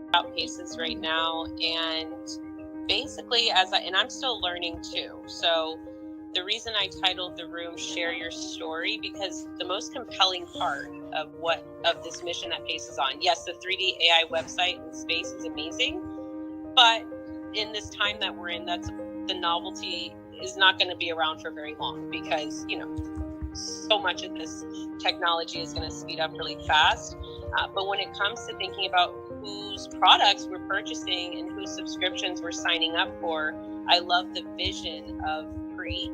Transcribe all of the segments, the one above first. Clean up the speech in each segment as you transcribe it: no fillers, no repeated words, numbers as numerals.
about Paces right now, and basically I'm still learning too. So the reason I titled the room "Share Your Story," because the most compelling part of this mission that Pace is on, yes, the 3D AI website and space is amazing, but in this time that we're in, that's the novelty is not going to be around for very long, because so much of this technology is going to speed up really fast. But when it comes to thinking about whose products we're purchasing and whose subscriptions we're signing up for, I love the vision of PRE,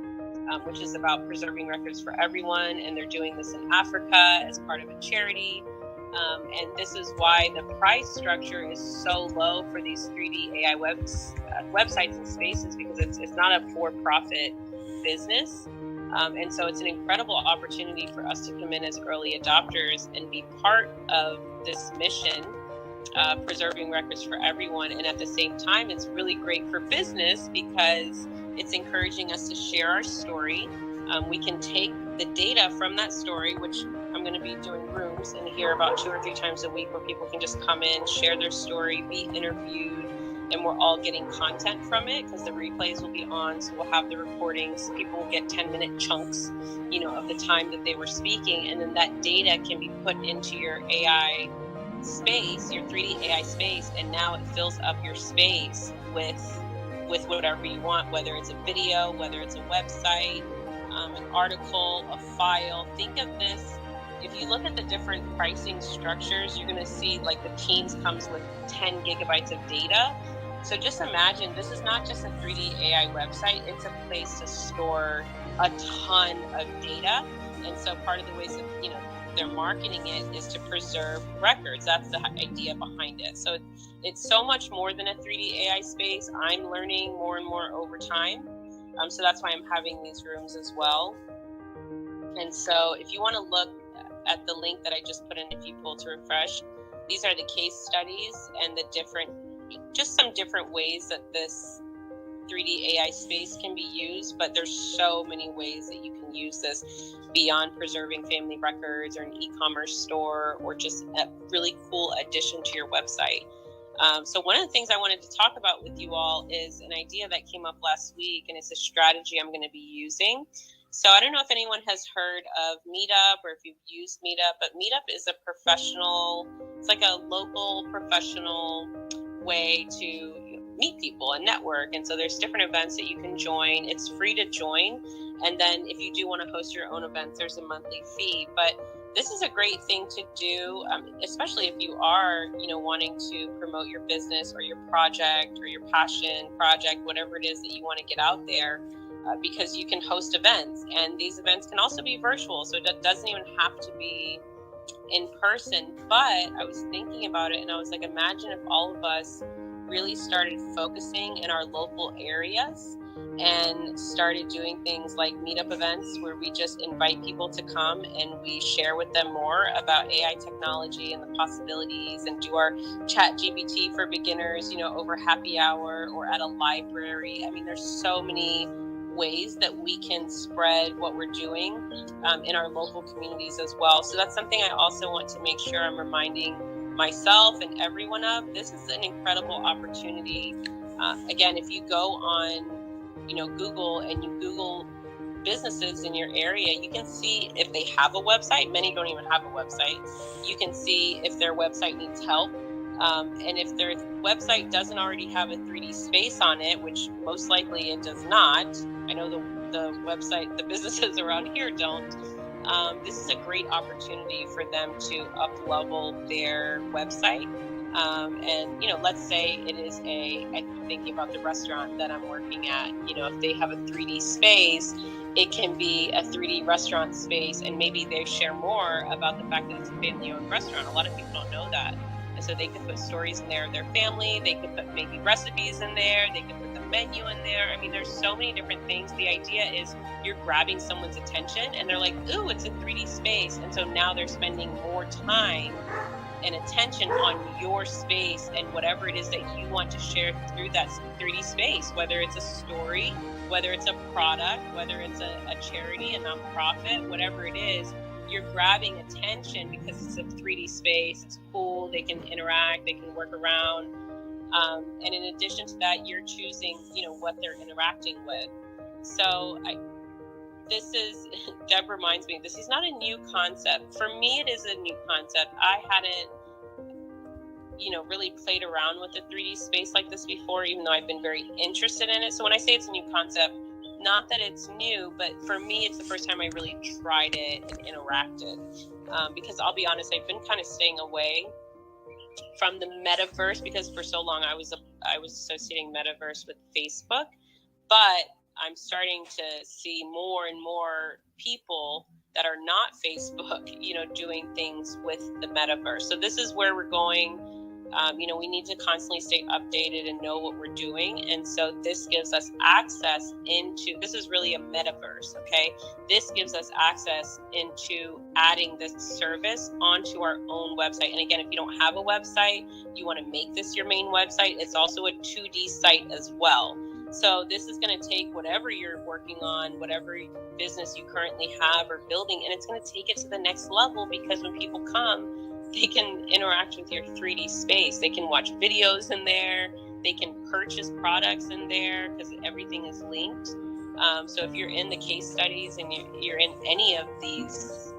which is about preserving records for everyone. And they're doing this in Africa as part of a charity. And this is why the price structure is so low for these 3D AI websites and spaces, because it's not a for-profit business. And so it's an incredible opportunity for us to come in as early adopters and be part of this mission, preserving records for everyone. And at the same time, it's really great for business because it's encouraging us to share our story. We can take the data from that story, which I'm going to be doing rooms in here about 2 or 3 times a week, where people can just come in, share their story, be interviewed, and we're all getting content from it, because the replays will be on. So we'll have the recordings. People will get 10-minute chunks, of the time that they were speaking. And then that data can be put into your AI space, your 3D AI space. And now it fills up your space with whatever you want, whether it's a video, whether it's a website, an article, a file. Think of this. If you look at the different pricing structures, you're going to see like the Teams comes with 10 gigabytes of data. So just imagine, this is not just a 3D AI website, it's a place to store a ton of data. And so part of the ways that, they're marketing it is to preserve records. That's the idea behind it. So it's so much more than a 3D AI space. I'm learning more and more over time. So that's why I'm having these rooms as well. And so if you want to look at the link that I just put in, if you pull to refresh, these are the case studies and just some different ways that this 3D AI space can be used. But there's so many ways that you can use this beyond preserving family records or an e-commerce store, or just a really cool addition to your website. So one of the things I wanted to talk about with you all is an idea that came up last week, and it's a strategy I'm going to be using. So I don't know if anyone has heard of Meetup or if you've used Meetup, but Meetup is it's like a local professional way to meet people and network. And so there's different events that you can join. It's free to join. And then if you do want to host your own events, there's a monthly fee. But this is a great thing to do, especially if you are, wanting to promote your business or your project or your passion project, whatever it is that you want to get out there, because you can host events. And these events can also be virtual, so it doesn't even have to be in person. But I was thinking about it, and I was like, imagine if all of us really started focusing in our local areas and started doing things like meetup events, where we just invite people to come and we share with them more about AI technology and the possibilities, and do our chat GPT for beginners, over happy hour or at a library. I mean, there's so many ways that we can spread what we're doing in our local communities as well. So that's something I also want to make sure I'm reminding myself and everyone of. This is an incredible opportunity. Again, if you go on Google and you Google businesses in your area, you can see if they have a website. Many don't even have a website. You can see if their website needs help. And if their website doesn't already have a 3D space on it, which most likely it does not, I know the businesses around here don't, this is a great opportunity for them to up-level their website. And, let's say it is I'm thinking about the restaurant that I'm working at, if they have a 3D space, it can be a 3D restaurant space, and maybe they share more about the fact that it's a family-owned restaurant. A lot of people don't know that. And so they could put stories in there of their family, they could put maybe recipes in there, they could put the menu in there. I mean, there's so many different things. The idea is you're grabbing someone's attention and they're like, ooh, it's a 3D space. And so now they're spending more time and attention on your space and whatever it is that you want to share through that 3D space, whether it's a story, whether it's a product, whether it's a charity, a nonprofit, whatever it is. you're grabbing attention because it's a 3D space. It's cool. They can interact. They can work around. And in addition to that, you're choosing, what they're interacting with. So Deb reminds me, this is not a new concept. For me, it is a new concept. I hadn't, really played around with the 3D space like this before, even though I've been very interested in it. So when I say it's a new concept, not that it's new, but for me, it's the first time I really tried it and interacted. Because I'll be honest, I've been kind of staying away from the metaverse because for so long I was associating metaverse with Facebook, but I'm starting to see more and more people that are not Facebook, doing things with the metaverse. So this is where we're going. We need to constantly stay updated and know what we're doing. And so this gives us access this is really a metaverse, okay? This gives us access into adding this service onto our own website. And again, if you don't have a website, you want to make this your main website. It's also a 2D site as well. So this is going to take whatever you're working on, whatever business you currently have or building, and it's going to take it to the next level, because when people come, they can interact with your 3D space. They can watch videos in there. They can purchase products in there because everything is linked. So if you're in the case studies and you're in any of these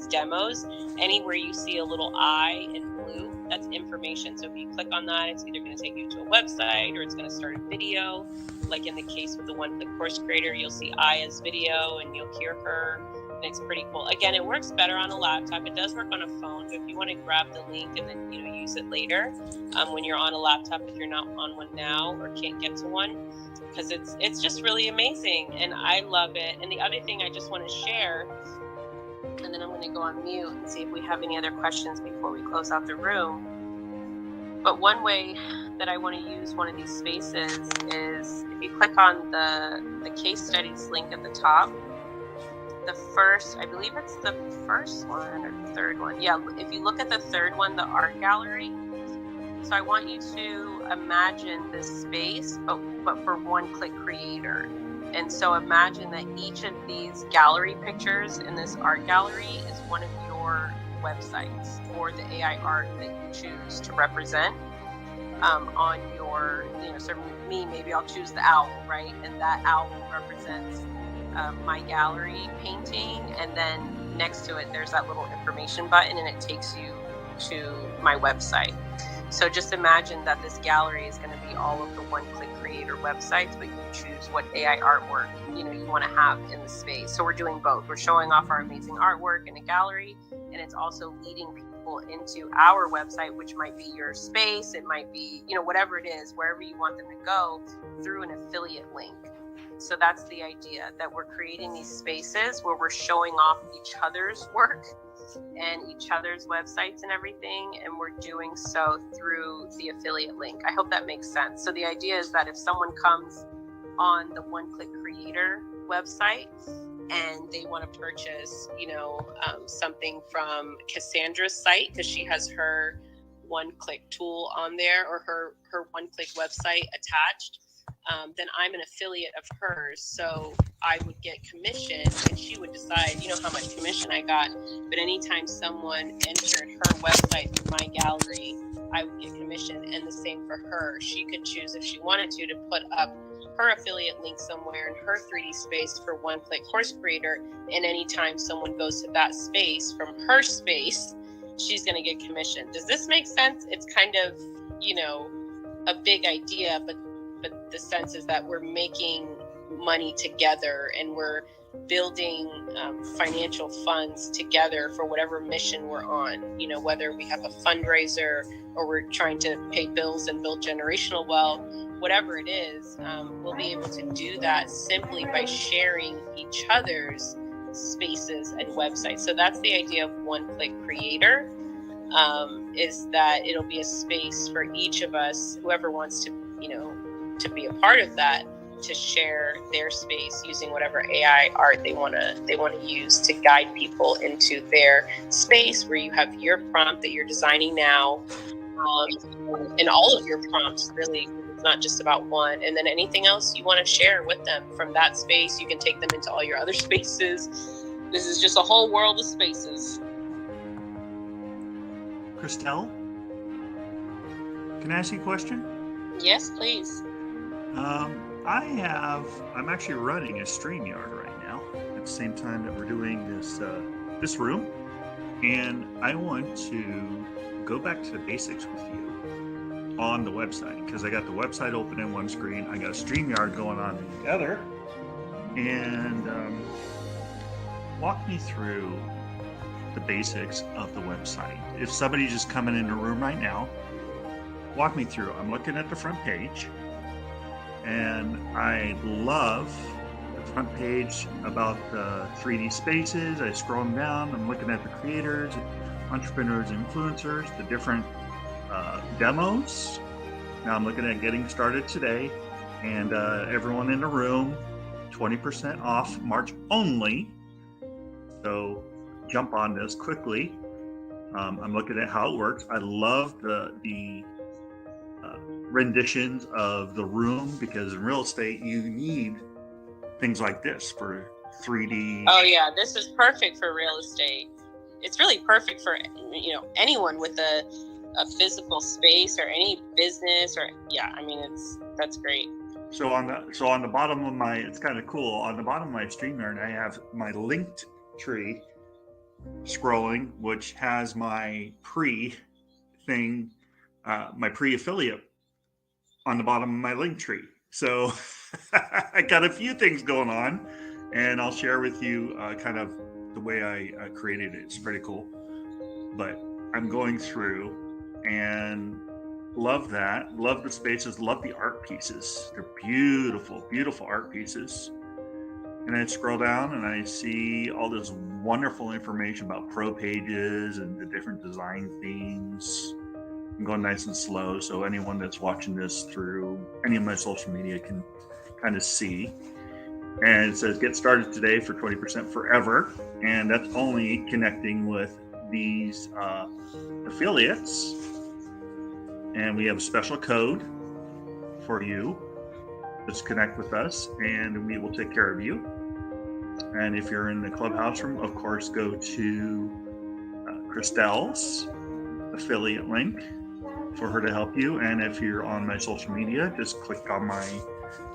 demos, anywhere you see a little eye in blue, that's information. So if you click on that, it's either going to take you to a website or it's going to start a video. Like in the case with the one-click course creator, you'll see Aya's video and you'll hear her. And it's pretty cool. Again, it works better on a laptop. It does work on a phone. So if you want to grab the link and then use it later when you're on a laptop, if you're not on one now or can't get to one, because it's just really amazing and I love it. And the other thing I just want to share, and then I'm going to go on mute and see if we have any other questions before we close out the room. But one way that I want to use one of these spaces is if you click on the case studies link at the top, I believe it's the first one or the third one. Yeah, if you look at the third one, the art gallery. So I want you to imagine this space, but for one-click creator. And so imagine that each of these gallery pictures in this art gallery is one of your websites or the AI art that you choose to represent on your, so me, maybe I'll choose the owl, right? And that owl represents my gallery painting, and then next to it there's that little information button and it takes you to my website. So just imagine that this gallery is going to be all of the one-click creator websites, but you choose what AI artwork you want to have in the space. So we're doing both. We're showing off our amazing artwork in a gallery, and it's also leading people into our website, which might be your space, it might be whatever it is, wherever you want them to go, through an affiliate link. So that's the idea, that we're creating these spaces where we're showing off each other's work and each other's websites and everything, and we're doing so through the affiliate link. I hope that makes sense. So the idea is that if someone comes on the one-click creator website and they want to purchase, something from Cassandra's site, because she has her one-click tool on there, or her one-click website attached, then I'm an affiliate of hers. So I would get commission and she would decide, how much commission I got. But anytime someone entered her website through my gallery, I would get commission. And the same for her. She could choose, if she wanted to put up her affiliate link somewhere in her 3D space for one-click course creator. And anytime someone goes to that space from her space, she's going to get commission. Does this make sense? It's kind of, a big idea, but the sense is that we're making money together and we're building financial funds together for whatever mission we're on, whether we have a fundraiser or we're trying to pay bills and build generational wealth, whatever it is, we'll be able to do that simply by sharing each other's spaces and websites. So that's the idea of one-click creator, is that it'll be a space for each of us, whoever wants to be a part of that, to share their space using whatever AI art they want to use to guide people into their space, where you have your prompt that you're designing now, and all of your prompts, really. It's not just about one. And then anything else you want to share with them from that space, you can take them into all your other spaces. This is just a whole world of spaces. Christelle, can I ask you a question? Yes, please. I'm actually running a StreamYard right now at the same time that we're doing this room, and I want to go back to the basics with you on the website, because I got the website open in one screen, I got a StreamYard going on in the other, and walk me through the basics of the website. If somebody's just coming in the room right now, walk me through. I'm looking at the front page, and I love the front page about the 3D spaces. I scroll down, I'm looking at the creators, entrepreneurs, influencers, the different demos. Now I'm looking at getting started today, and everyone in the room, 20% off, March only. So jump on this quickly. I'm looking at how it works. I love the renditions of the room, because in real estate you need things like this for 3D. Oh yeah, this is perfect for real estate. It's really perfect for anyone with a physical space or any business, or that's great. So on the bottom of my, it's kind of cool, on the bottom of my StreamYard I have my linked tree scrolling, which has my my pre-affiliate on the bottom of my link tree. So I got a few things going on, and I'll share with you kind of the way I created it. It's pretty cool. But I'm going through and love that. Love the spaces. Love the art pieces. They're beautiful, beautiful art pieces. And I scroll down and I see all this wonderful information about pro pages and the different design themes. I'm going nice and slow, so anyone that's watching this through any of my social media can kind of see. And it says get started today for 20% forever, and that's only connecting with these affiliates. And we have a special code for you. Just connect with us and we will take care of you. And if you're in the clubhouse room, of course, go to Christelle's affiliate link for her to help you. And if you're on my social media, just click on my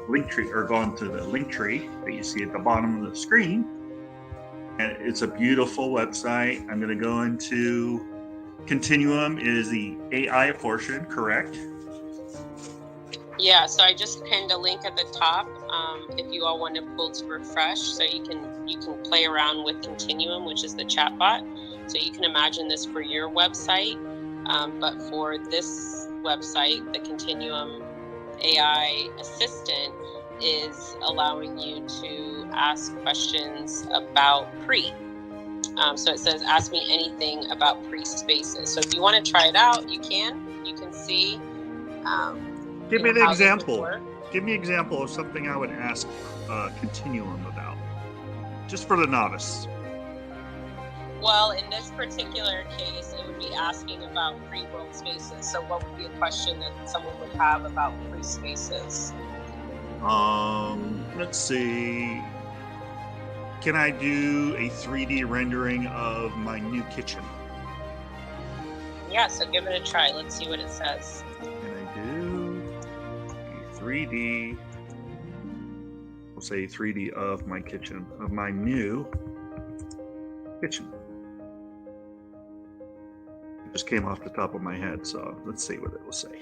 link tree, or go into the link tree that you see at the bottom of the screen. And it's a beautiful website. I'm going to go into Continuum is the AI portion, correct? Yeah, so I just pinned a link at the top. If you all want to pull to refresh, so you can play around with Continuum, which is the chatbot. So you can imagine this for your website, but for this website, the Continuum AI assistant is allowing you to ask questions about pre. So it says, ask me anything about pre-spaces. So if you want to try it out, you can see. Give me an example. Give me an example of something I would ask Continuum about, just for the novice. Well, in this particular case, it would be asking about pre-world spaces. So what would be a question that someone would have about pre-spaces? Let's see. Can I do a 3D rendering of my new kitchen? Yeah, so give it a try. Let's see what it says. Can I do a 3D? We'll say 3D of my kitchen, of my new kitchen. It just came off the top of my head, so let's see what it will say.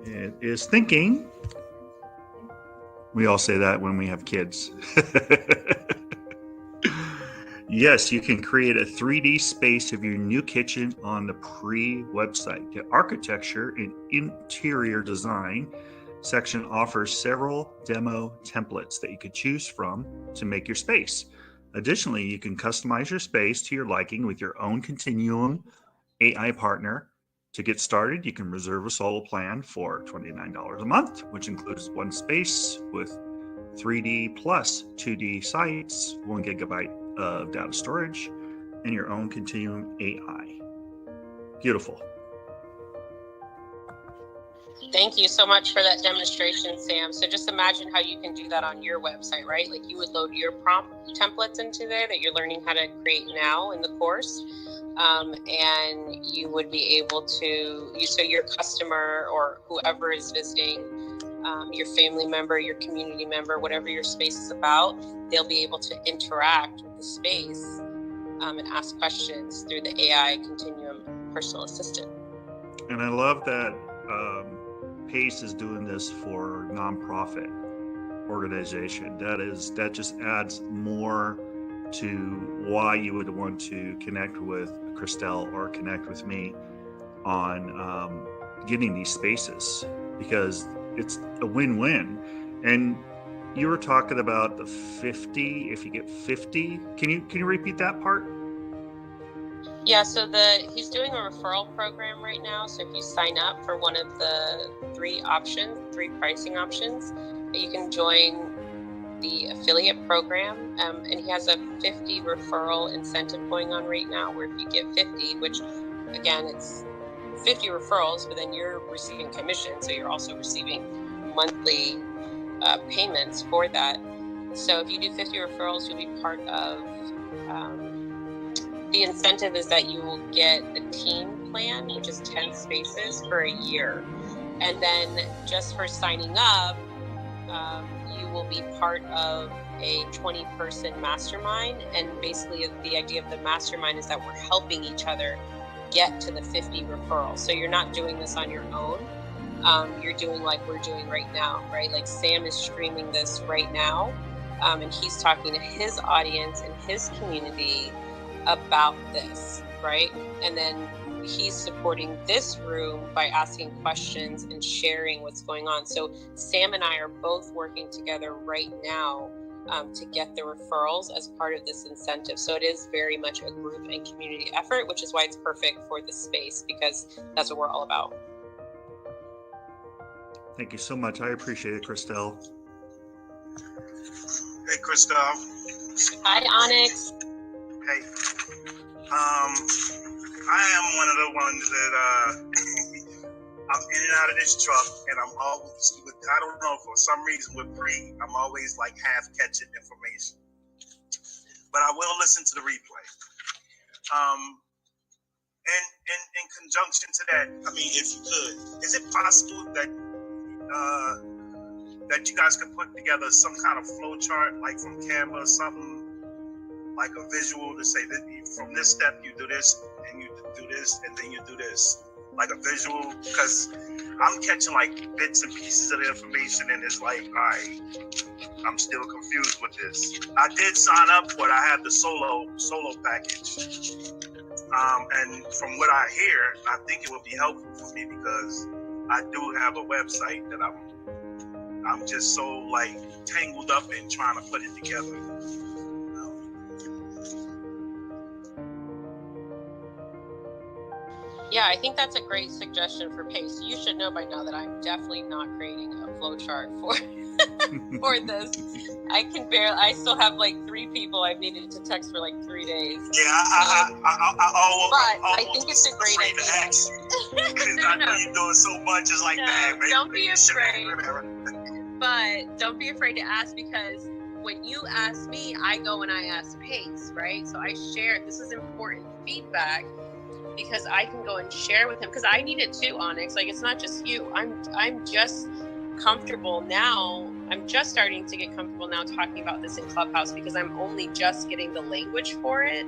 It is thinking. We all say that when we have kids. Yes, you can create a 3D space of your new kitchen on the Pre website. The architecture and interior design section offers several demo templates that you could choose from to make your space. Additionally, you can customize your space to your liking with your own Continuum AI partner. To get started, you can reserve a solo plan for $29 a month, which includes one space with 3D plus 2D sites, 1 gigabyte of data storage, and your own Continuum AI. Beautiful. Thank you so much for that demonstration, Sam. So just imagine how you can do that on your website, right? Like you would load your prompt templates into there that you're learning how to create now in the course. And you would be able to, so your customer or whoever is visiting, your family member, your community member, whatever your space is about, they'll be able to interact with the space and ask questions through the AI Continuum personal assistant. And I love that PACE is doing this for nonprofit organization. That just adds more to why you would want to connect with Christelle or connect with me on getting these spaces, because it's a win-win. And you were talking about the 50, if you get 50, can you repeat that part? Yeah, so he's doing a referral program right now. So if you sign up for one of the three pricing options, you can join the affiliate program. And he has a 50 referral incentive going on right now, where if you get 50, which again, it's 50 referrals, but then you're receiving commission. So you're also receiving monthly payments for that. So if you do 50 referrals, you'll be part of the incentive is that you will get a team plan, which is 10 spaces for a year. And then just for signing up, you will be part of a 20-person mastermind. And basically the idea of the mastermind is that we're helping each other get to the 50 referrals. So you're not doing this on your own. You're doing like we're doing right now, right? Like Sam is streaming this right now. And he's talking to his audience and his community about this, right? And then he's supporting this room by asking questions and sharing what's going on. So Sam and I are both working together right now to get the referrals as part of this incentive. So it is very much a group and community effort, which is why it's perfect for this space, because that's what we're all about. Thank you so much. I appreciate it, Christelle. Hey, Christelle. Hi, Onyx. Hey. I am one of the ones that I'm in and out of this truck, and I'm always, I don't know, for some reason with Pre, I'm always like half catching information. But I will listen to the replay. And in conjunction to that, I mean, if you could, is it possible that that you guys could put together some kind of flow chart, like from Canva or something, like a visual to say that from this step you do this, and you do this, and then you do this, like a visual? Because I'm catching like bits and pieces of the information, and it's like, all right, I'm still confused with this. I did sign up for it. I have the solo package, and from what I hear, I think it would be helpful for me, because I do have a website that I'm just so like tangled up in trying to put it together. Yeah, I think that's a great suggestion for PACE. You should know by now that I'm definitely not creating a flowchart for for this. I still have like 3 people I've needed to text for like 3 days. Yeah, I think it's a great idea. Because I know you're doing so much, it's like that. Don't be afraid. But don't be afraid to ask, because when you ask me, I go and I ask PACE, right? So I share. This is important feedback, because I can go and share with him, because I need it too, Onyx. Like, it's not just you. I'm just comfortable now. I'm just starting to get comfortable now talking about this in Clubhouse, because I'm only just getting the language for it.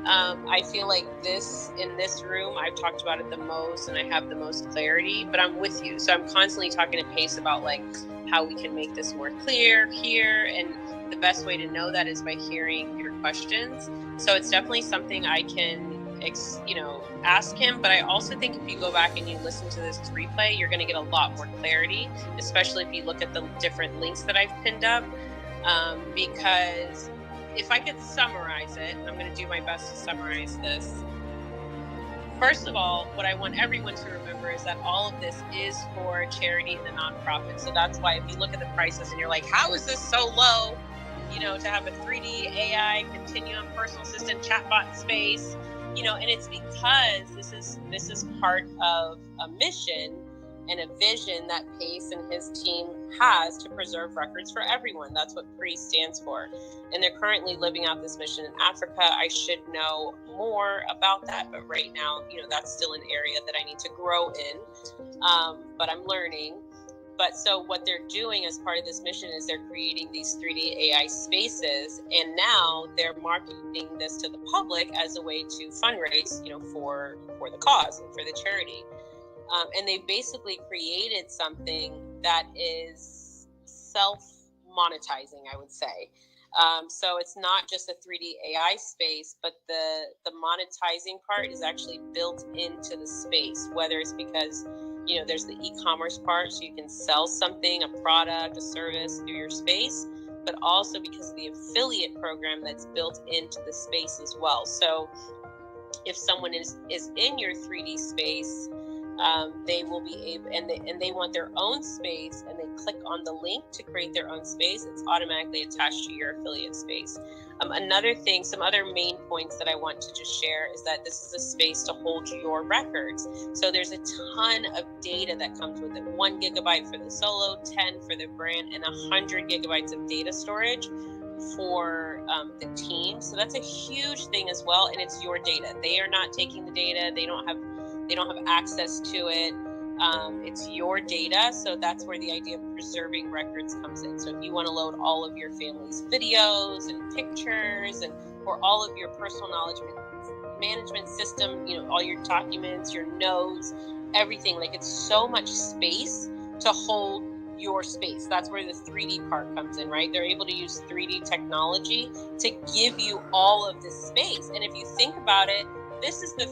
I feel like in this room, I've talked about it the most and I have the most clarity, but I'm with you. So I'm constantly talking to PACE about like how we can make this more clear here. And the best way to know that is by hearing your questions. So it's definitely something I can ask him. But I also think if you go back and you listen to this replay, you're going to get a lot more clarity, especially if you look at the different links that I've pinned up. Because if I could summarize it, I'm going to do my best to summarize this. First of all, what I want everyone to remember is that all of this is for charity and the nonprofit. So that's why if you look at the prices and you're like, how is this so low? To have a 3D AI Continuum personal assistant chatbot space, and it's because this is part of a mission and a vision that Pace and his team has to preserve records for everyone. That's what PRE stands for. And they're currently living out this mission in Africa. I should know more about that, but right now, that's still an area that I need to grow in. But I'm learning. But so what they're doing as part of this mission is they're creating these 3D AI spaces, and now they're marketing this to the public as a way to fundraise, for the cause and for the charity. And they basically created something that is self-monetizing, I would say. So it's not just a 3D AI space, but the monetizing part is actually built into the space, whether it's because there's the e-commerce part, so you can sell something, a product, a service through your space, but also because of the affiliate program that's built into the space as well. So if someone is in your 3D space, they will be able, and they want their own space, and they click on the link to create their own space, it's automatically attached to your affiliate space. Another thing, some other main points that I want to just share is that this is a space to hold your records. So there's a ton of data that comes with it. 1 gigabyte for the solo, 10 for the brand, and 100 gigabytes of data storage for the team. So that's a huge thing as well, and it's your data. They are not taking the data. They don't have access to it. It's your data, so that's where the idea of preserving records comes in. So if you want to load all of your family's videos and pictures, or all of your personal knowledge management system, all your documents, your notes, everything, like it's so much space to hold your space. That's where the 3D part comes in, right? They're able to use 3D technology to give you all of this space. And if you think about it, this is the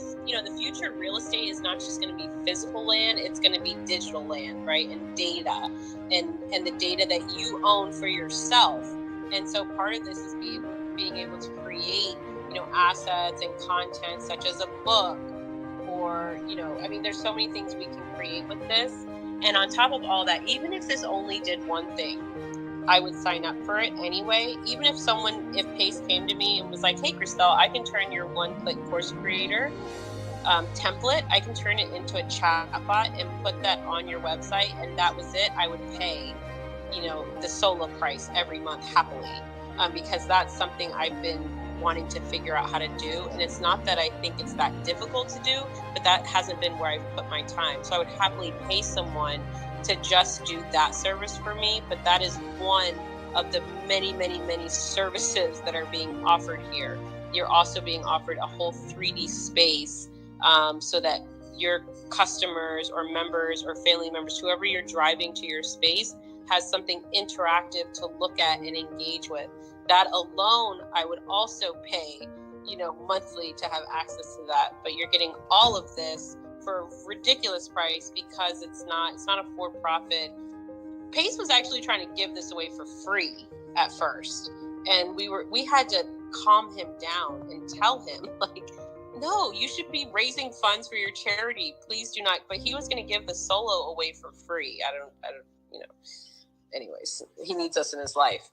future of real estate is not just going to be physical land, it's going to be digital land, right? And data and the data that you own for yourself. And so part of this is being able to create, assets and content such as a book, or, there's so many things we can create with this. And on top of all that, even if this only did one thing, I would sign up for it anyway. Even if Pace came to me and was like, hey, Christelle, I can turn your one-click course creator template, I can turn it into a chatbot and put that on your website, and that was it, I would pay, the solo price every month happily, because that's something I've been wanting to figure out how to do. And it's not that I think it's that difficult to do, but that hasn't been where I've put my time. So I would happily pay someone to just do that service for me, but that is one of the many, many, many services that are being offered here. You're also being offered a whole 3D space, so that your customers or members or family members, whoever you're driving to your space, has something interactive to look at and engage with. That alone, I would also pay, monthly to have access to that. But you're getting all of this for a ridiculous price, because it's not a for-profit. Pace was actually trying to give this away for free at first, and we had to calm him down and tell him, like, no, you should be raising funds for your charity, please do not. But he was going to give the solo away for free. I don't anyways, he needs us in his life.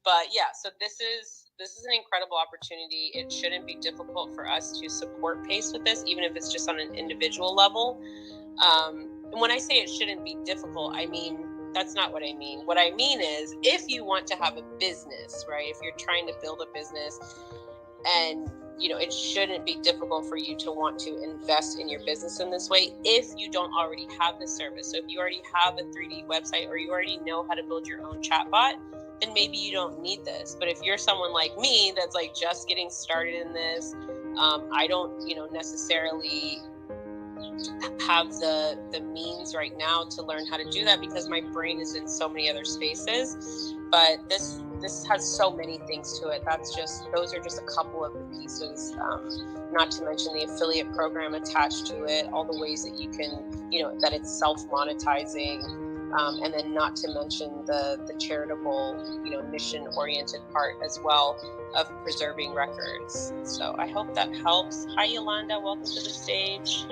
But yeah, so this is an incredible opportunity. It shouldn't be difficult for us to support Pace with this, even if it's just on an individual level. And when I say it shouldn't be difficult, that's not what I mean. What I mean is, if you want to have a business, right? If you're trying to build a business, and it shouldn't be difficult for you to want to invest in your business in this way if you don't already have the service. So if you already have a 3D website, or you already know how to build your own chatbot, then maybe you don't need this. But if you're someone like me that's like just getting started in this, I don't necessarily have the means right now to learn how to do that, because my brain is in so many other spaces. But this has so many things to it. Those are just a couple of the pieces, not to mention the affiliate program attached to it, all the ways that you can, that it's self-monetizing, and then not to mention the charitable, mission-oriented part as well of preserving records. So I hope that helps. Hi, Yolanda, welcome to the stage.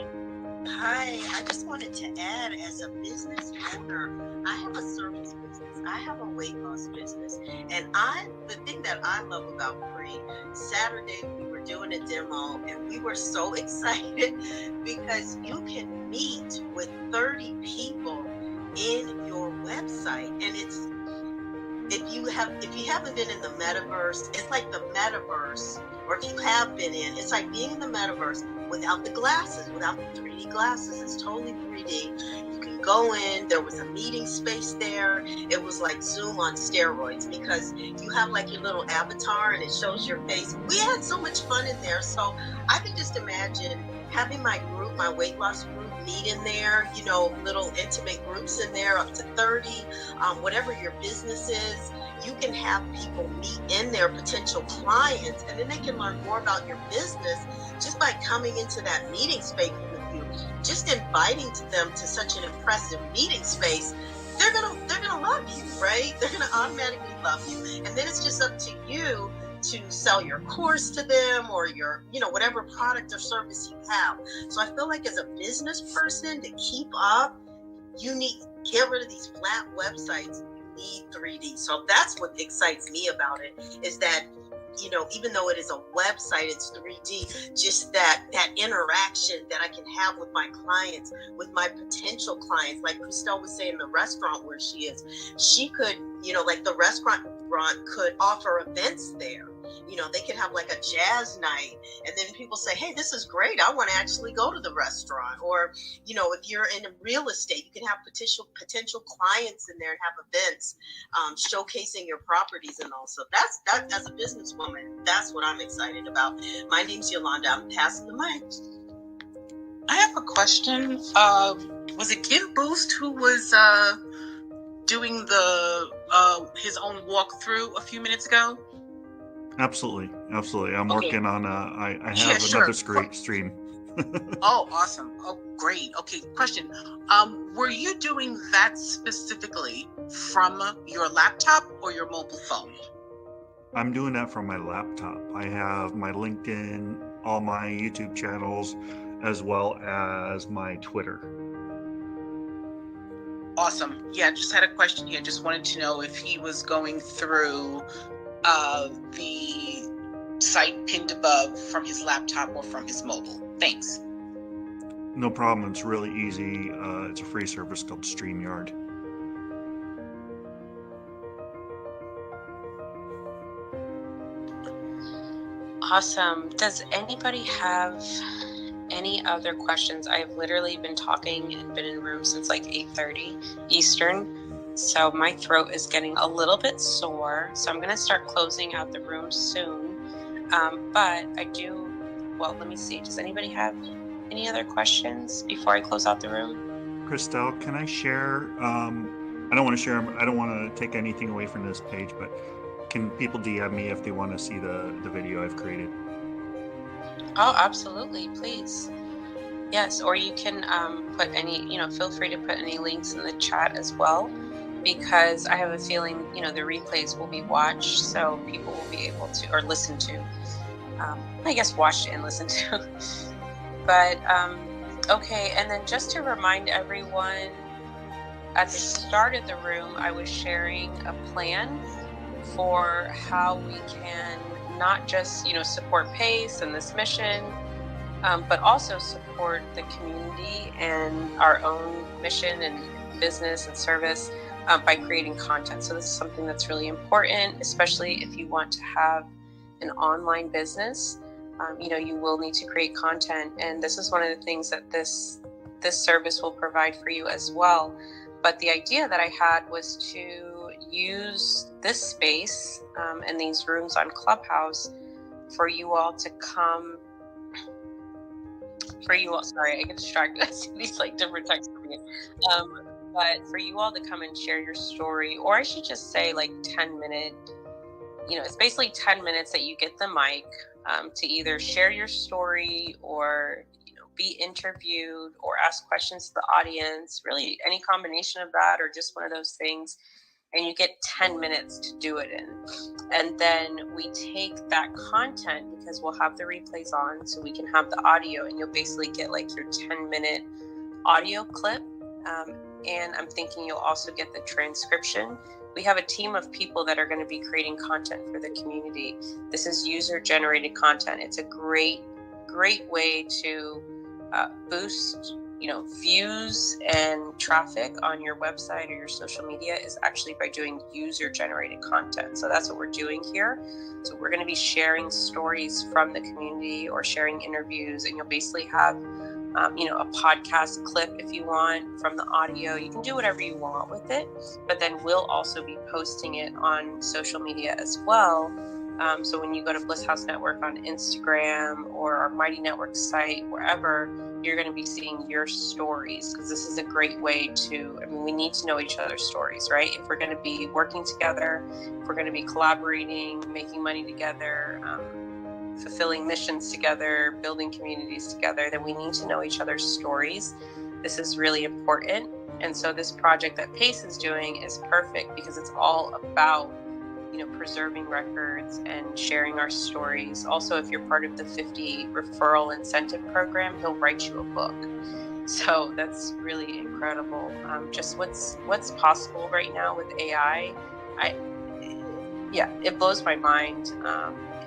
Hi, I just wanted to add, as a business owner, I have a service business. I have a weight loss business. And the thing that I love about PRE, Saturday we were doing a demo, and we were so excited because you can meet with 30 people haven't been in the metaverse, it's like the metaverse, or if you have been in, it's like being in the metaverse without the glasses, without the 3D glasses. It's totally 3D. You can go in, there was a meeting space there. It was like Zoom on steroids, because you have like your little avatar and it shows your face. We had so much fun in there. So I could just imagine having my group, my weight loss group, meet in there, you know, little intimate groups in there, up to 30, whatever your business is. You can have people meet in there, potential clients, and then they can learn more about your business just by coming into that meeting space with you. Just inviting them to such an impressive meeting space, they're gonna love you, right? They're gonna automatically love you, and then it's just up to you to sell your course to them, or your, you know, whatever product or service you have. So I feel like as a business person, to keep up, you need to get rid of these flat websites. You need 3D. So that's what excites me about it, is that, you know, even though it is a website, it's 3D, just that interaction that I can have with my clients, with my potential clients. Like Christelle was saying, the restaurant where she is, she could, you know, like the restaurant could offer events there. You know, they could have like a jazz night, and then people say, hey, this is great, I want to actually go to the restaurant. Or, you know, if you're in real estate, you can have potential clients in there and have events showcasing your properties. And also that as a businesswoman, that's what I'm excited about. My name's Yolanda. I'm passing the mic. I have a question. Was it Give Boost who was doing the his own walkthrough a few minutes ago? Absolutely. I'm Okay. working on I have Yeah, sure. another stream. Oh, awesome. Oh, great. Okay, question. Were you doing that specifically from your laptop or your mobile phone? I'm doing that from my laptop. I have my LinkedIn, all my YouTube channels, as well as my Twitter. Awesome. Yeah, just had a question here. Just wanted to know if he was going through the site pinned above from his laptop or from his mobile. Thanks. No problem. It's really easy. It's a free service called StreamYard. Awesome. Does anybody have any other questions? I've literally been talking and been in rooms since like 8:30 Eastern. So my throat is getting a little bit sore. So I'm going to start closing out the room soon. But I do, well, let me see. Does anybody have any other questions before I close out the room? Christelle, can I share? I don't want to share. I don't want to take anything away from this page, but can people DM me if they want to see the video I've created? Oh, absolutely. Please. Yes. Or you can put any, feel free to put any links in the chat as well, because I have a feeling, the replays will be watched, so people will be able to, or listen to, I guess watch and listen to. But, okay. And then just to remind everyone, at the start of the room, I was sharing a plan for how we can not just, support PACE and this mission, but also support the community and our own mission and business and service by creating content. So this is something that's really important, especially if you want to have an online business. You will need to create content, and this is one of the things that this service will provide for you as well. But the idea that I had was to use this space and these rooms on Clubhouse for you all to come. Sorry, I get distracted. I see these different texts coming in. But for you all to come and share your story, or I should just say 10-minute, it's basically 10 minutes that you get the mic to either share your story or, be interviewed or ask questions to the audience, really any combination of that, or just one of those things. And you get 10 minutes to do it in. And then we take that content, because we'll have the replays on, so we can have the audio, and you'll basically get your 10-minute audio clip. And I'm thinking you'll also get the transcription. We have a team of people that are going to be creating content for the community. This is user-generated content. It's a great way to boost views and traffic on your website or your social media is actually by doing user-generated content. So that's what we're doing here. So we're going to be sharing stories from the community or sharing interviews, and you'll basically have, a podcast clip if you want from the audio. You can do whatever you want with it, but then we'll also be posting it on social media as well. So when you go to Bliss House Network on Instagram or our Mighty Network site, wherever, you're going to be seeing your stories, because this is a great way to, we need to know each other's stories, right? If we're going to be working together, if we're going to be collaborating, making money together, fulfilling missions together, building communities together, then we need to know each other's stories. This is really important. And so this project that Pace is doing is perfect, because it's all about preserving records and sharing our stories. Also, if you're part of the 50 referral incentive program, he'll write you a book. So that's really incredible. Just what's possible right now with AI. It blows my mind.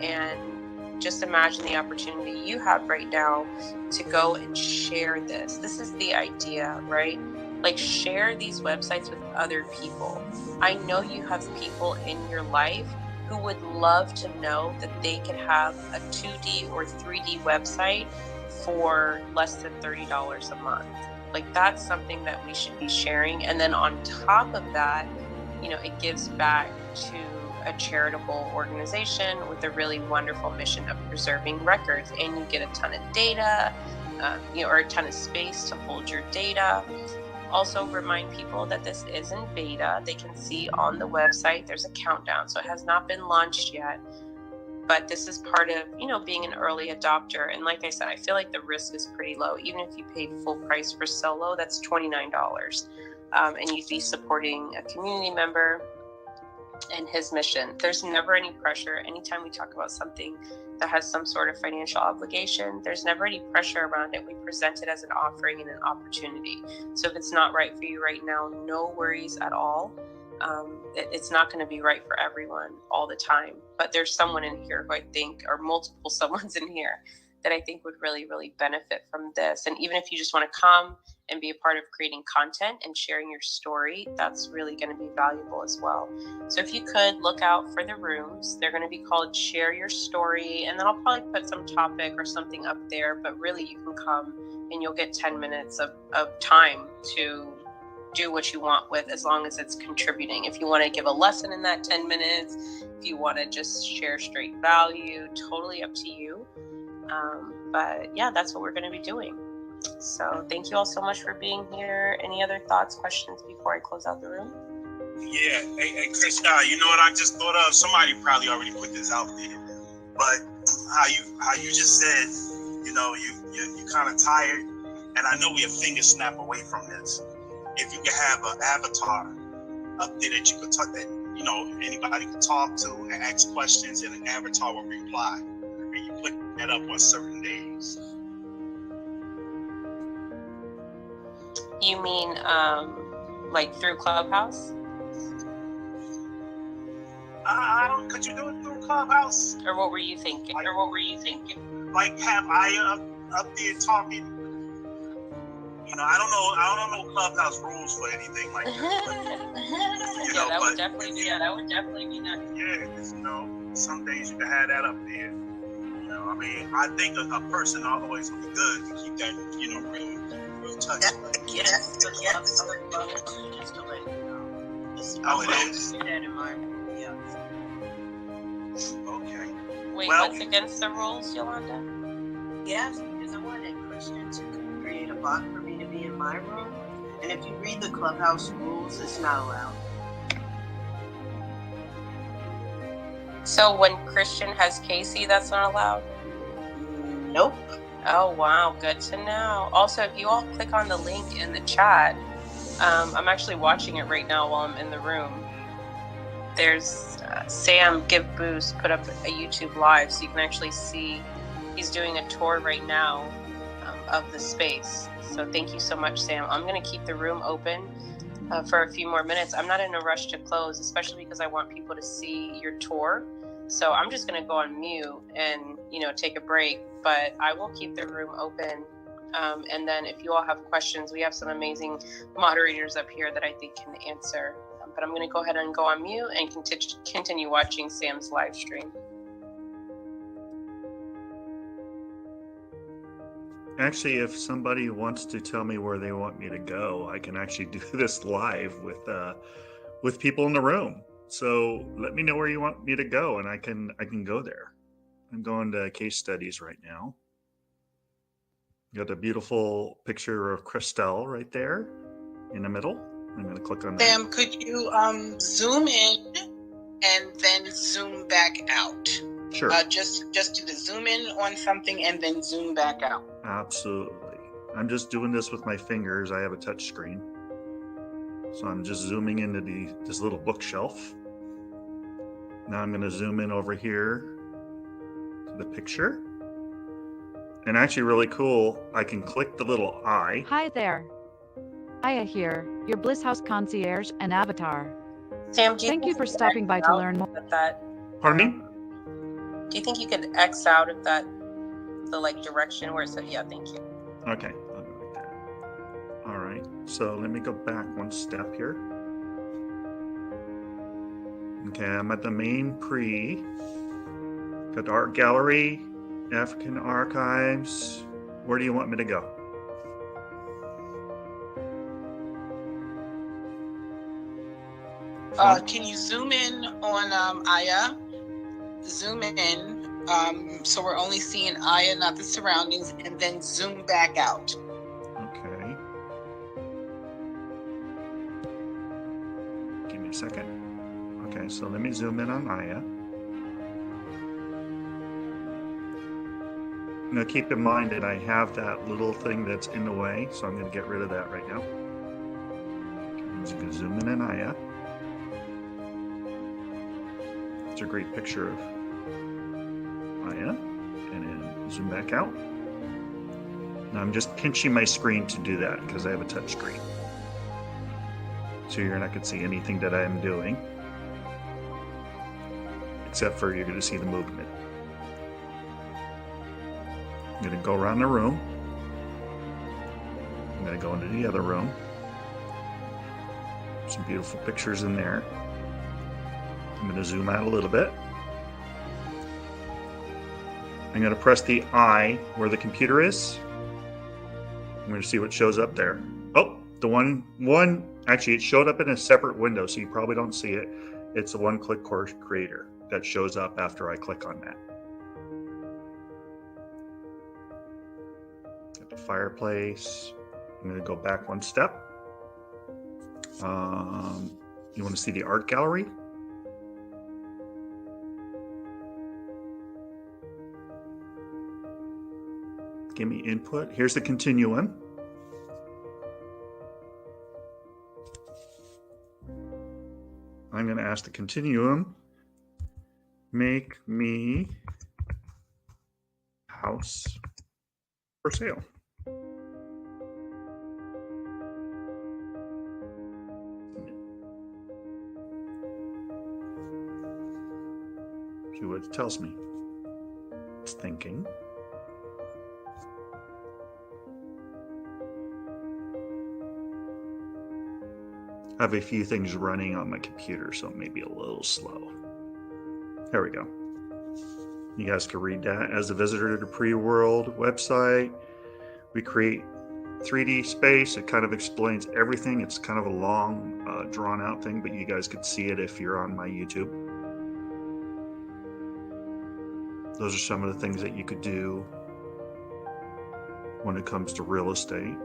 And just imagine the opportunity you have right now to go and share this. This is the idea, right? Like, share these websites with other people. I know you have people in your life who would love to know that they could have a 2D or 3D website for less than $30 a month. Like, that's something that we should be sharing. And then on top of that, it gives back to a charitable organization with a really wonderful mission of preserving records. And you get a ton of data, or a ton of space to hold your data. Also remind people that this isn't beta. They can see on the website there's a countdown, so it has not been launched yet, but this is part of being an early adopter. And like I said, I feel like the risk is pretty low. Even if you paid full price for solo, that's $29, and you'd be supporting a community member and his mission. There's never any pressure. Anytime we talk about something that has some sort of financial obligation, there's never any pressure around it. We present it as an offering and an opportunity. So if it's not right for you right now, no worries at all. It's not going to be right for everyone all the time. But there's someone in here who I think, or multiple someones in here, that I think would really, really benefit from this. And even if you just want to come and be a part of creating content and sharing your story, that's really going to be valuable as well. So if you could look out for the rooms, they're going to be called Share Your Story. And then I'll probably put some topic or something up there, but really you can come and you'll get 10 minutes of time to do what you want with, as long as it's contributing. If you want to give a lesson in that 10 minutes, if you want to just share straight value, totally up to you. But yeah, that's what we're going to be doing. So thank you all so much for being here. Any other thoughts, questions before I close out the room? Yeah, hey Krishna, you know what I just thought of? Somebody probably already put this out there, but how you just said, you're kind of tired, and I know we're a finger snap away from this. If you could have an avatar up there that you could talk, that anybody could talk to and ask questions, and an avatar will reply, and you put that up on certain days. You mean like through Clubhouse? Could you do it through Clubhouse? Or what were you thinking? Like have Aya up there talking? I don't know Clubhouse rules for anything like that. But, that would definitely be nice. Yeah, some days you can have that up there. I think a person always would be good to keep that, real touch. Yes, just to let you know. Oh, it is? That in my yeah. Okay. Wait, what's against the rules, Yolanda? Yes, because I wanted Christian to create a bot for me to be in my room. And if you read the Clubhouse rules, it's not allowed. So when Christian has Casey, that's not allowed? Nope. Oh, wow. Good to know. Also, if you all click on the link in the chat, I'm actually watching it right now while I'm in the room. There's Sam Give Boost put up a YouTube live, so you can actually see he's doing a tour right now of the space. So thank you so much, Sam. I'm going to keep the room open for a few more minutes. I'm not in a rush to close, especially because I want people to see your tour. So I'm just going to go on mute and, take a break, but I will keep the room open And then if you all have questions, we have some amazing moderators up here that I think can answer. But I'm going to go ahead and go on mute and continue watching Sam's live stream. Actually, if somebody wants to tell me where they want me to go, I can actually do this live with people in the room. So let me know where you want me to go, and I can go there. I'm going to case studies right now. Got a beautiful picture of Christelle right there in the middle. I'm going to click on that. Sam, could you zoom in and then zoom back out? Sure. Just do the zoom in on something and then zoom back out. Absolutely. I'm just doing this with my fingers. I have a touch screen. So I'm just zooming into this little bookshelf. Now I'm going to zoom in over here to the picture. And actually really cool, I can click the little eye. Hi there. Aya here, your Bliss House concierge and avatar. Sam, do you Thank think you for could stopping X by to out learn more. of that? Pardon me? Do you think you could X out of that, the like direction where it said, yeah, thank you. Okay, I'll go like that. All right, so let me go back one step here. Okay, I'm at the main pre. Got the art gallery, African archives. Where do you want me to go? Can you zoom in on Aya? Zoom in, so we're only seeing Aya, not the surroundings, and then zoom back out. Okay. Give me a second. Okay, so let me zoom in on Aya. Now keep in mind that I have that little thing that's in the way, so I'm going to get rid of that right now. I'm just going to zoom in on Aya. It's a great picture of Aya, and then zoom back out. Now I'm just pinching my screen to do that because I have a touch screen. So you're not going to see anything that I'm doing, except for you're going to see the movement. I'm going to go around the room. I'm going to go into the other room. Some beautiful pictures in there. I'm going to zoom out a little bit. I'm going to press the I where the computer is. I'm going to see what shows up there. Oh, the one actually it showed up in a separate window, so you probably don't see it. It's a one-click course creator that shows up after I click on that. Got the fireplace. I'm going to go back one step. You want to see the art gallery? Give me input. Here's the continuum. I'm going to ask the continuum, make me house for sale. See what it tells me. It's thinking. I have a few things running on my computer, so it may be a little slow. There we go. You guys can read that. As a visitor to the Pre-World website, we create 3D space. It kind of explains everything. It's kind of a long, drawn-out thing, but you guys could see it if you're on my YouTube. Those are some of the things that you could do when it comes to real estate.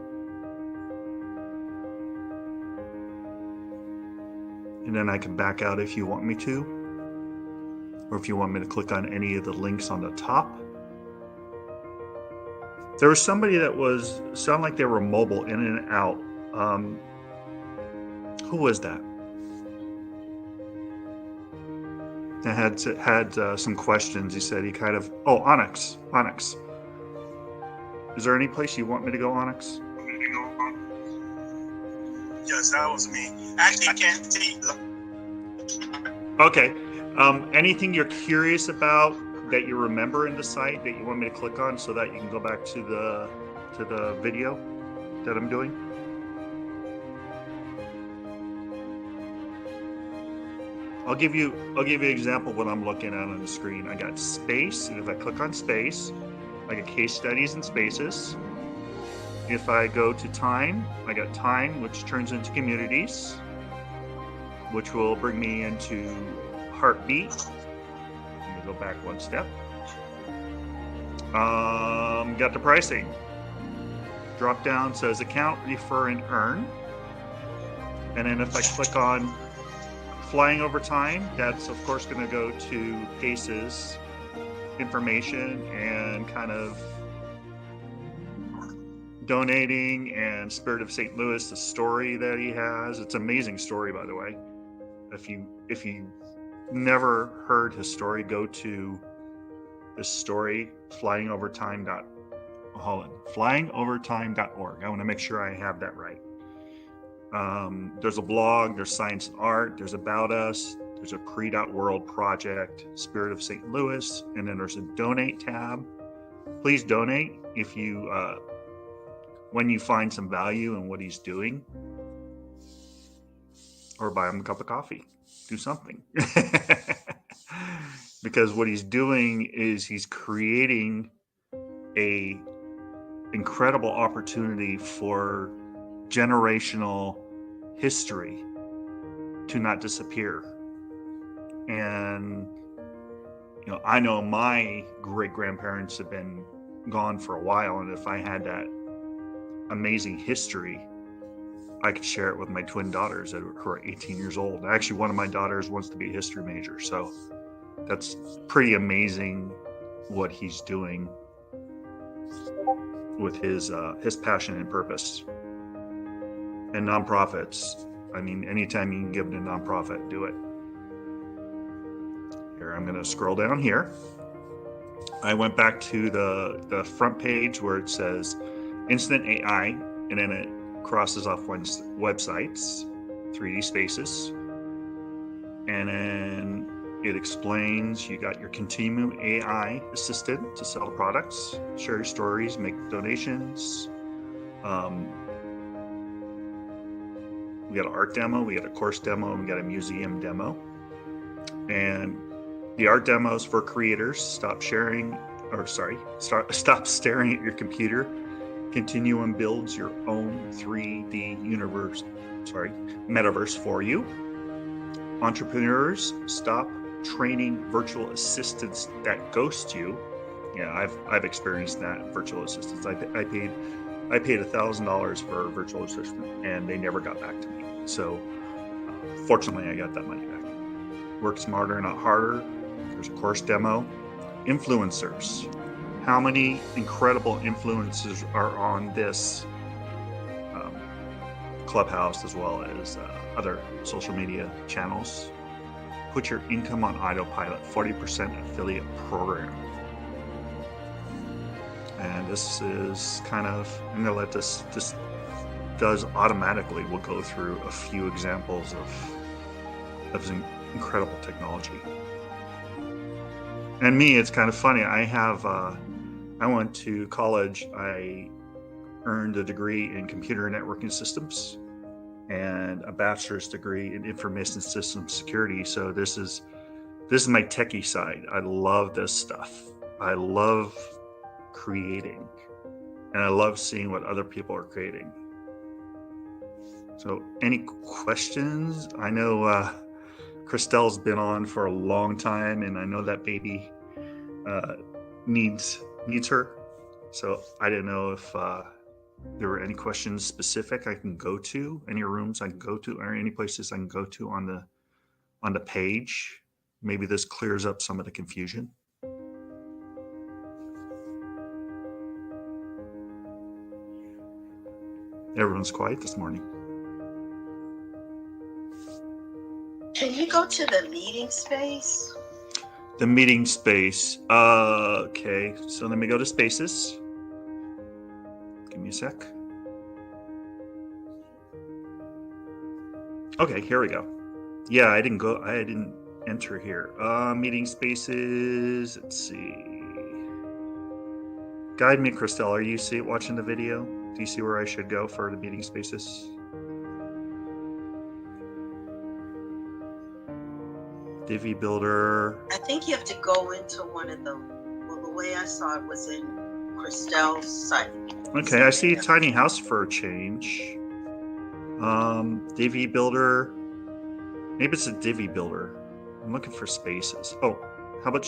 And then I can back out if you want me to, or if you want me to click on any of the links on the top. There was somebody that sounded like they were mobile in and out. Who was that? That had some questions. He said he kind of, Onyx. Is there any place you want me to go, Onyx? Yes, that was me. Actually, I can't see. Okay. Anything you're curious about that you remember in the site that you want me to click on so that you can go back to to the video that I'm doing? I'll give you an example of what I'm looking at on the screen. I got space, and if I click on space, I get case studies and spaces. If I go to time, I got time, which turns into communities, which will bring me into heartbeat. Let me go back one step. Got the pricing. Drop down says account, refer, and earn. And then if I click on flying over time, that's of course going to go to Pace's information and kind of donating, and Spirit of St. Louis, the story that he has. It's an amazing story, by the way. If you never heard his story, go to his story, flyingovertime.org. I want to make sure I have that right. There's a blog, there's Science and Art, there's About Us, there's a Pre.World project, Spirit of St. Louis, and then there's a Donate tab. Please donate if you when you find some value in what he's doing, or buy him a cup of coffee. Do something. Because what he's doing is he's creating a incredible opportunity for generational history to not disappear. And I know my great grandparents have been gone for a while, and if I had that amazing history, I could share it with my twin daughters who are 18 years old. Actually, one of my daughters wants to be a history major, so that's pretty amazing what he's doing with his passion and purpose. And nonprofits, I mean, anytime you can give to a nonprofit, do it. Here, I'm going to scroll down here. I went back to the front page where it says Instant AI, and then it crosses off websites, 3D spaces, and then it explains you got your Continuum AI assistant to sell products, share your stories, make donations. We got an art demo, we got a course demo, and we got a museum demo. And the art demos for creators: stop staring at your computer. Continuum builds your own 3D metaverse for you. Entrepreneurs, stop training virtual assistants that ghost you. Yeah, I've experienced that. Virtual assistants. I paid $1,000 for a virtual assistant, and they never got back to me. So fortunately, I got that money back. Work smarter, not harder. There's a course demo. Influencers. How many incredible influencers are on this Clubhouse as well as other social media channels? Put your income on autopilot, 40% affiliate program. And this is kind of, I'm going to let this does automatically. We'll go through a few examples of some incredible technology. And me, it's kind of funny. I went to college. I earned a degree in computer networking systems and a bachelor's degree in information systems security. So this is my techie side. I love this stuff. I love creating, and I love seeing what other people are creating. So any questions? I know Christelle's been on for a long time, and I know that baby needs her. So I didn't know if there were any questions specific I can go to, any rooms I can go to, or any places I can go to on the page. Maybe this clears up some of the confusion. Everyone's quiet this morning. Can you go to the meeting space? The meeting space. Okay, so let me go to spaces. Give me a sec. Okay, here we go. Yeah, I didn't enter here. Meeting spaces, let's see. Guide me, Christelle. Are you watching the video? Do you see where I should go for the meeting spaces? Divi Builder. I think you have to go into one of the. Well, the way I saw it was in Christelle's site. Okay, I see tiny house for a change. Divi Builder. Maybe it's a Divi Builder. I'm looking for spaces. Oh, how about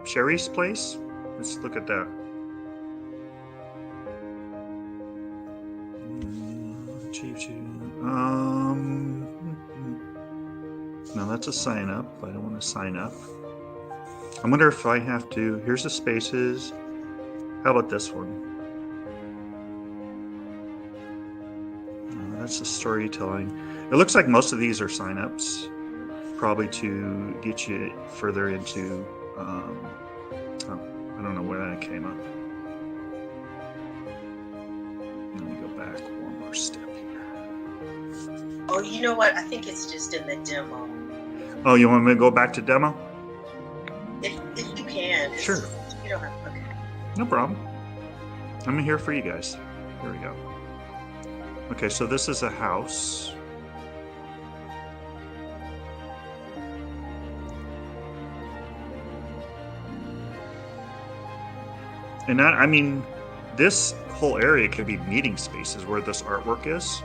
Sherry's place? Let's look at that. No, that's a sign up. I don't want to sign up. I wonder if I have to. Here's the spaces. How about this one? That's the storytelling. It looks like most of these are signups, probably to get you further into. Oh, I don't know where that came up. Let me go back one more step here. Oh, you know what? I think it's just in the demo. Oh, you want me to go back to demo? If you can. Sure. You don't have. Okay. No problem. I'm here for you guys. Here we go. Okay, so this is a house. And that, I mean, this whole area could be meeting spaces where this artwork is.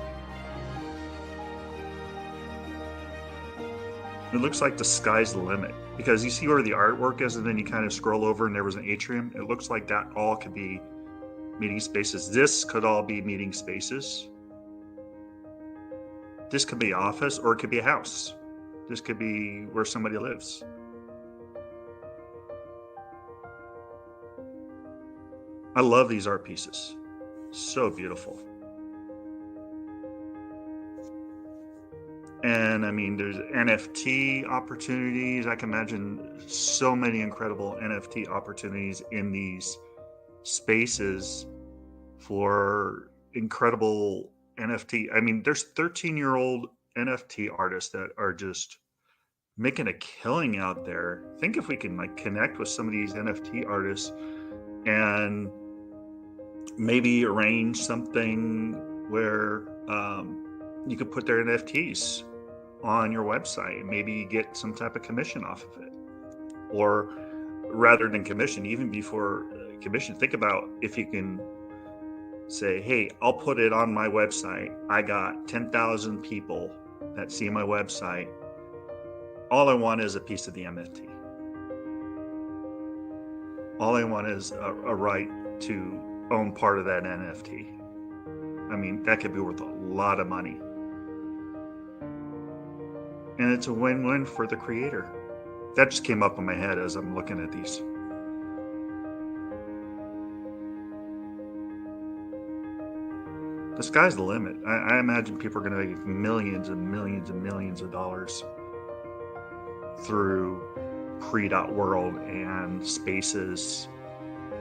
It looks like the sky's the limit because you see where the artwork is and then you kind of scroll over and there was an atrium. It looks like that all could be meeting spaces. This could all be meeting spaces. This could be office or it could be a house. This could be where somebody lives. I love these art pieces. So beautiful. And I mean, there's NFT opportunities. I can imagine so many incredible NFT opportunities in these spaces for incredible NFT. I mean, there's 13-year-old NFT artists that are just making a killing out there. Think if we can like connect with some of these NFT artists and maybe arrange something where you could put their NFTs on your website and maybe get some type of commission off of it. Or rather than commission, even before commission, think about if you can say, hey, I'll put it on my website. I got 10,000 people that see my website. All I want is a piece of the NFT. All I want is a right to own part of that NFT. I mean, that could be worth a lot of money. And it's a win-win for the creator. That just came up in my head as I'm looking at these. The sky's the limit. I imagine people are going to make millions and millions and millions of dollars through Pre.world and spaces,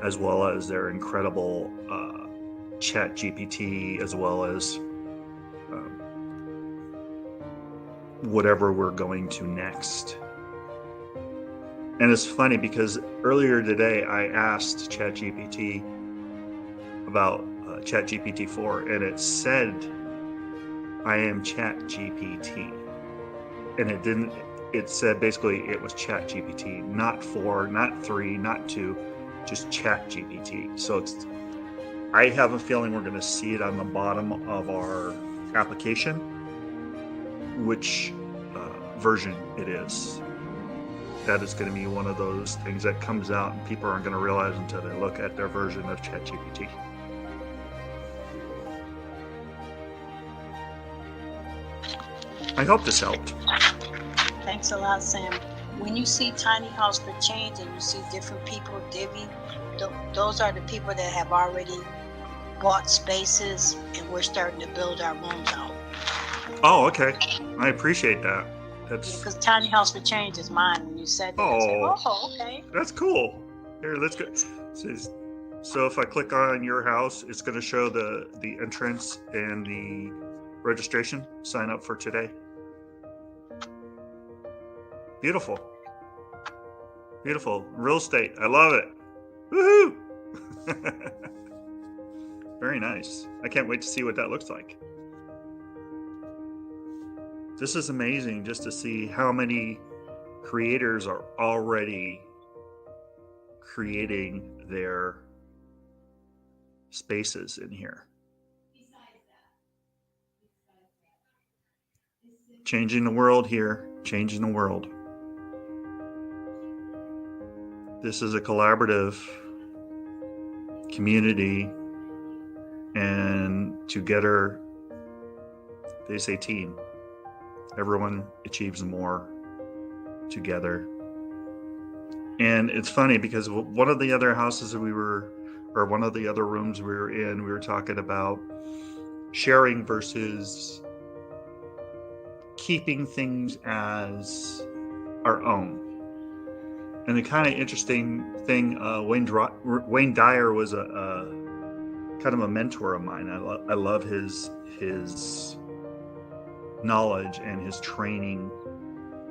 as well as their incredible chat GPT, as well as whatever we're going to next. And it's funny because earlier today I asked ChatGPT about ChatGPT 4 and it said I am ChatGPT, and it said basically it was ChatGPT, not 4, not 3, not 2, just ChatGPT. So I have a feeling we're going to see it on the bottom of our application, which version it is. That is going to be one of those things that comes out and people aren't going to realize until they look at their version of ChatGPT. I hope this helped. Thanks a lot, Sam. When you see Tiny House for Change and you see different people, Divi, those are the people that have already bought spaces, and we're starting to build our rooms out. Oh, okay. I appreciate that. Because Tiny House for Change is mine. When you said that, I said, oh, okay. That's cool. Here, let's go. So if I click on your house, it's going to show the entrance and the registration. Sign up for today. Beautiful. Beautiful. Real estate. I love it. Woohoo! Very nice. I can't wait to see what that looks like. This is amazing just to see how many creators are already creating their spaces in here. Changing the world here, changing the world. This is a collaborative community, and together they say team. Everyone achieves more together. And it's funny because one of the other houses that one of the other rooms we were in, we were talking about sharing versus keeping things as our own. And the kind of interesting thing, Wayne Dyer was a kind of a mentor of mine. I love his knowledge and his training,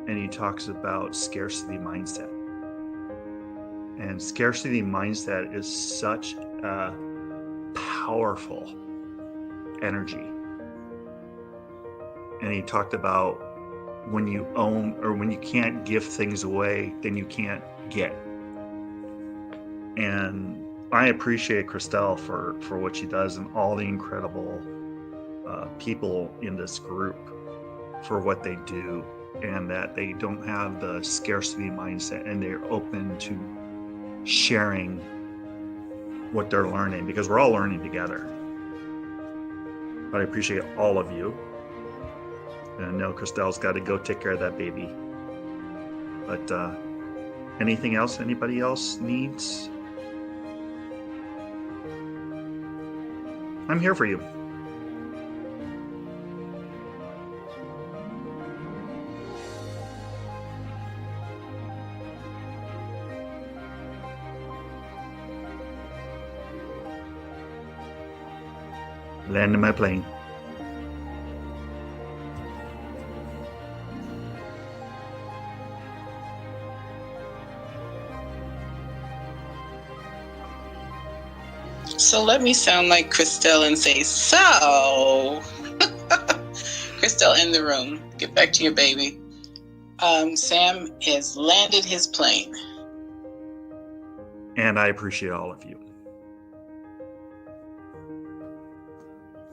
and he talks about scarcity mindset. And scarcity mindset is such a powerful energy. And he talked about when you own, or when you can't give things away, then you can't get. And I appreciate Christelle for what she does, and all the incredible people in this group for what they do, and that they don't have the scarcity mindset, and they're open to sharing what they're learning, because we're all learning together. But I appreciate all of you. And I know Christelle's got to go take care of that baby. But anything else anybody else needs? I'm here for you. Landing my plane. So let me sound like Christelle and say, so, Christelle in the room, get back to your baby. Sam has landed his plane. And I appreciate all of you.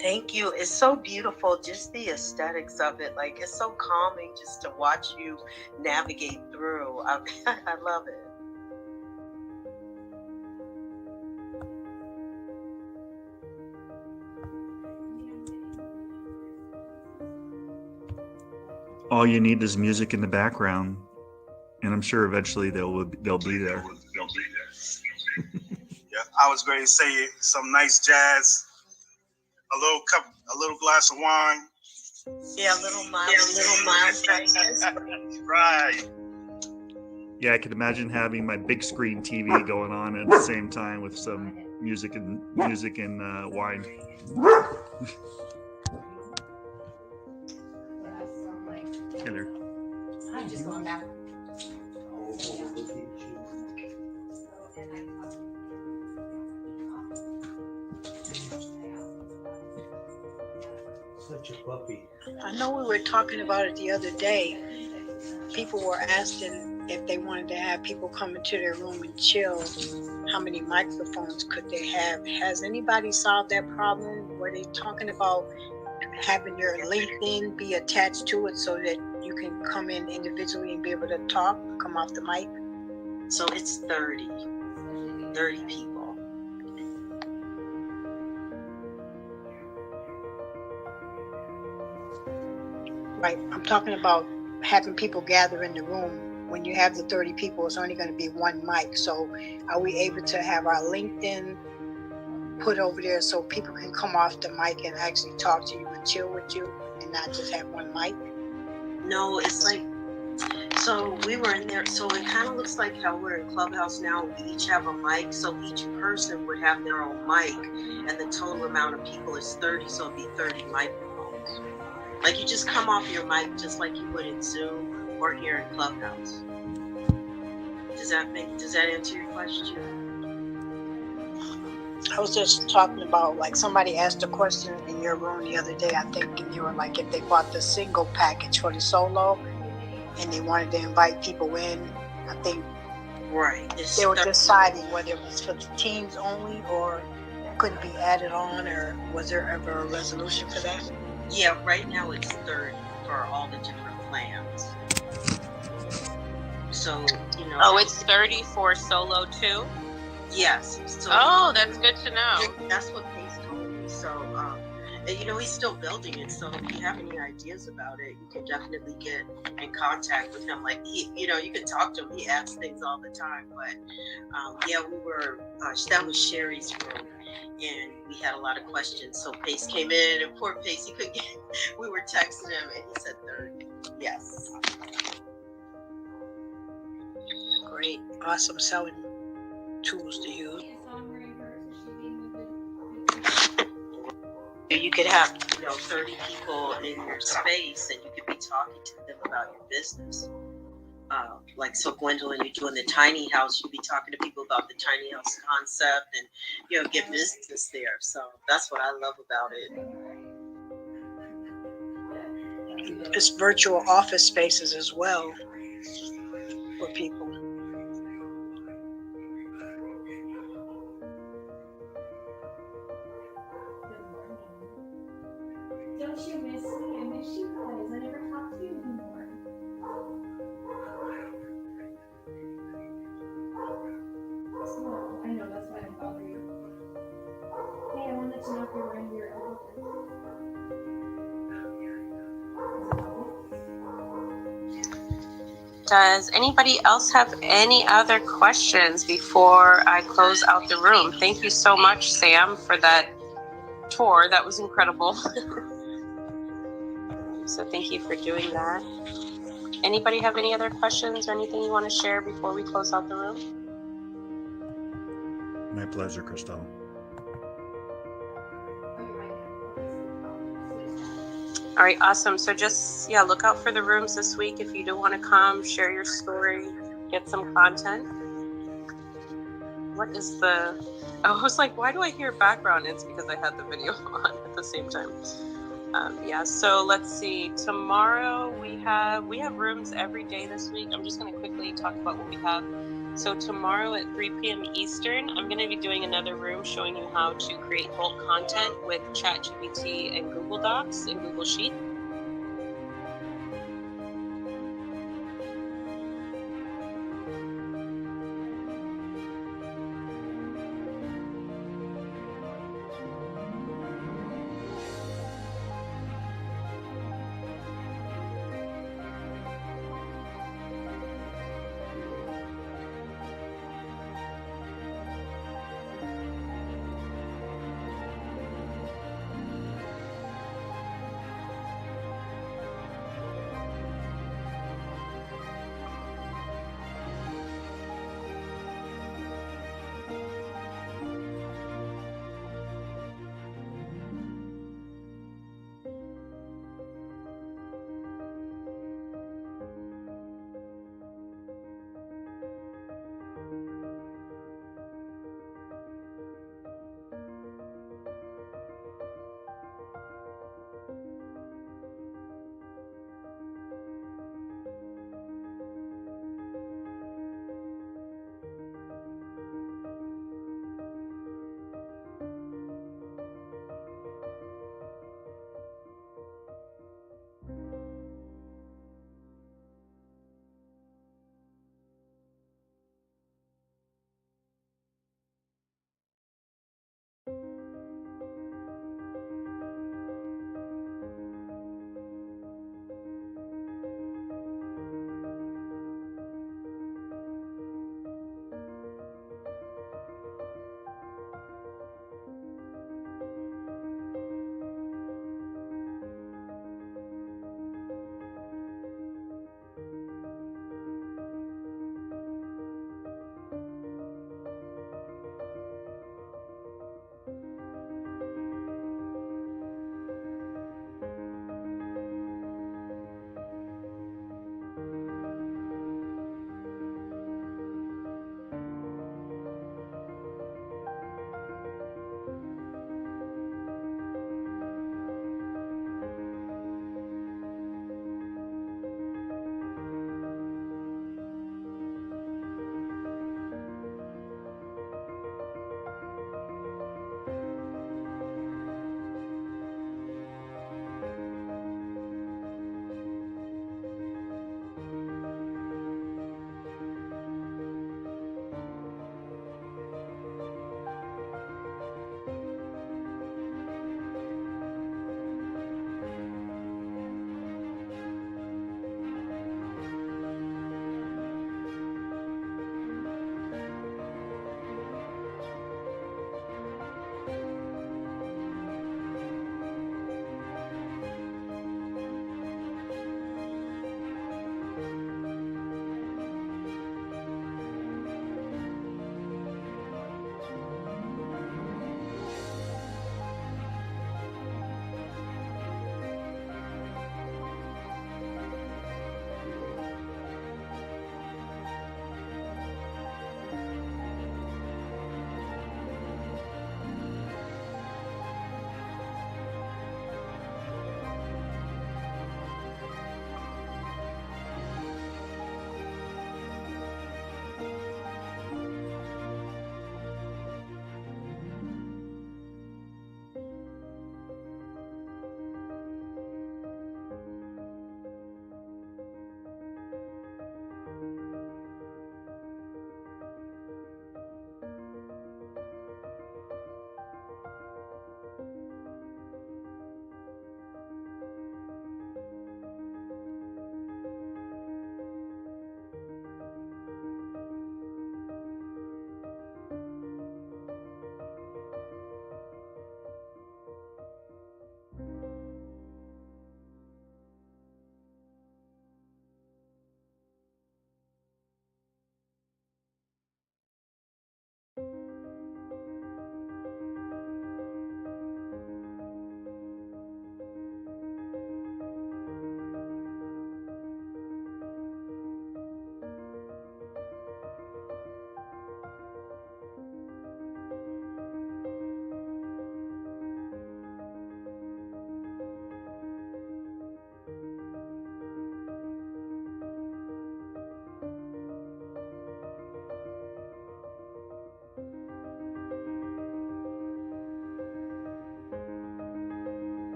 Thank you. It's so beautiful, just the aesthetics of it. Like, it's so calming just to watch you navigate through. I love it. All you need is music in the background, and I'm sure eventually they'll be there. Yeah, I was going to say some nice jazz, a little glass of wine. Yeah, a little mild. Right. Yeah, I can imagine having my big screen TV going on at the same time with some music and wine. Killer. I'm just going back. Such a puppy. I know we were talking about it the other day. People were asking if they wanted to have people come into their room and chill, how many microphones could they have? Has anybody solved that problem? Were they talking about having your LinkedIn be attached to it so that you can come in individually and be able to talk, come off the mic? So it's 30 people. Right, I'm talking about having people gather in the room. When you have the 30 people, it's only going to be one mic. So are we able to have our LinkedIn put over there so people can come off the mic and actually talk to you and chill with you and not just have one mic? No, it's like, so we were in there, so it kind of looks like how we're in Clubhouse now. We each have a mic, so each person would have their own mic, and the total amount of people is 30, so it'd be 30 microphones. Like, you just come off your mic just like you would in Zoom or here in Clubhouse. Does that answer your question? I was just talking about, like, somebody asked a question in your room the other day, I think, and they were like, if they bought the single package for the solo and they wanted to invite people in, I think Right. they were deciding whether it was for the teams only or could it be added on, or was there ever a resolution for that? Yeah, right now it's 30 for all the different plans. So, you know. Oh, it's 30 for solo too? Yes. So Oh, that's good to know. that's what Pace told me. So, and you know, he's still building it. So if you have any ideas about it, you can definitely get in contact with him. Like you know, you can talk to him. He adds things all the time. But yeah, we were. That was Sherry's room, and we had a lot of questions. So Pace came in, and poor Pace, he couldn't get. We were texting him, and he said 30. Yes. Great, awesome selling tools to use. You could have, you know, 30 people in your space, and you could be talking to them about your business. Like, so Gwendolyn, you're doing the tiny house, you'd be talking to people about the tiny house concept and, you know, get business there. So that's what I love about it. It's virtual office spaces as well for people. Don't you miss me? I miss you guys. I never talk to you anymore. Small. I know, that's why I'm bothering you. Hey, I wanted to know if you were in your elevator. Does anybody else have any other questions before I close out the room? Thank you so much, Sam, for that tour. That was incredible. So thank you for doing that. Anybody have any other questions or anything you want to share before we close out the room? My pleasure, Christelle. All right, awesome. So just, yeah, look out for the rooms this week if you do want to come, share your story, get some content. What is the... I was like, why do I hear background? It's because I had the video on at the same time. Yeah, so let's see. Tomorrow we have rooms every day this week. I'm just going to quickly talk about what we have. So tomorrow at 3 p.m. Eastern, I'm going to be doing another room showing you how to create bulk content with ChatGPT and Google Docs and Google Sheets.